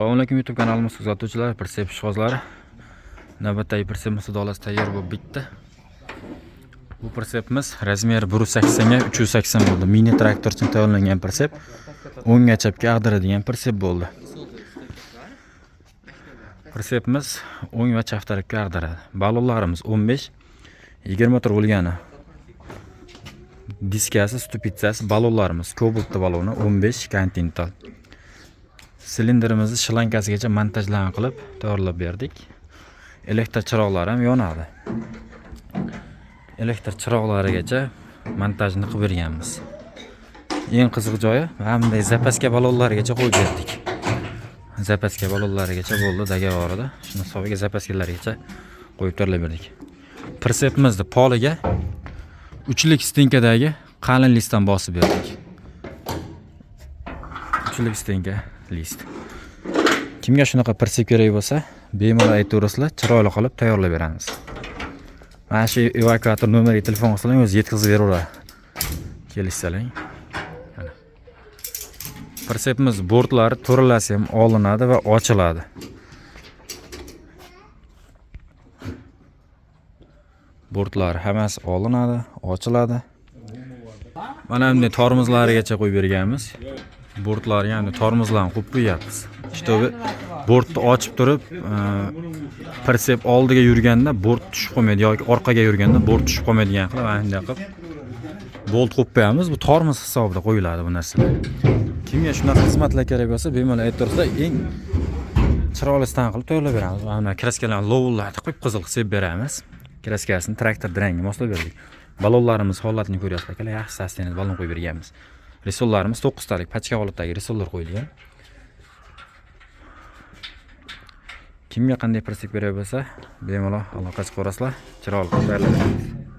Assalomu alaykum YouTube kanalimiz kuzatuvchilari, Persep ishqibozlari. Navbatdagi Persep musodalasi tayyor bo'lib bitdi. Bu Persepimiz razmeri 180 ga 380 bo'ldi. Mini traktor uchun tayyorlangan Persep. 10 gachapga ag'diradigan Persep bo'ldi. Persepimiz 10 va chaftalikka ag'diradi. Balonlarimiz 15, 20 metr bo'lgani. Diskasi, stupitsasi, balonlarimiz Cobalt baloni 15 Continental. Silindrimizni shlankasigacha montajlan qilib tayyorlab berdik. Elektr chiroqlari ham yonadi. Elektr chiroqlarigacha montajni qilib berganmiz. Eng qiziq joyi, hamda zapaska balonlarigacha qo'yib berdik. Zapaska balonlarigacha bo'ldi dagavorida. Shuni hisobiga zapaskalargacha qo'yib tayyorlab berdik. Persepimizni poliga 3lik stenkadagi qalin listdan bosib berdik. 3lik stenka list. Kimga shunaqa persep kerak bo'lsa, bemalol aytaverasizlar, chiroyli qilib tayyorlab beramiz. Mana shu evakuator nomeriga telefon qilsang, o'zi yetkazib beraveradi. Kelishsalang. Persepimiz bortlari to'ralasi ham olinadi va ochiladi. Bortlari hammasi olinadi, ochiladi. Mana bunday tormozlarigacha qo'yib berganmiz. Bortlarga ham tormozlarni qo'yib qo'yapmiz. Shtobi bortni ochib turib, Persep oldiga yurganda bort tushib qolmaydi yoki orqaga yurganda bort tushib qolmaydigan qilib mana bunday qilib bolt qo'yib qo'yamiz. Bu tormoz hisobida qo'yiladi bu narsalar. Kimga shunaqa xizmatlar kerak bo'lsa, bemalol aytaversa, eng chiroylisdan qilib tayyorlab beramiz. Mana kraskalarni lovullarni qo'yib qizil qilib beramiz. Kraskasini traktor dirangiga moslab berdik. Balonlarimiz holatini ko'ryapsizlar, akalar, yaxshi sostenli balon qo'yib berganmiz. Risollarimiz 9 talik pachka holatdagi risollar qo'yilgan. Kimga qanday persep kerak bo'lsa, bemalol aloqa qilib ko'rasizlar. Chiroyli qilib tayyorlaymiz.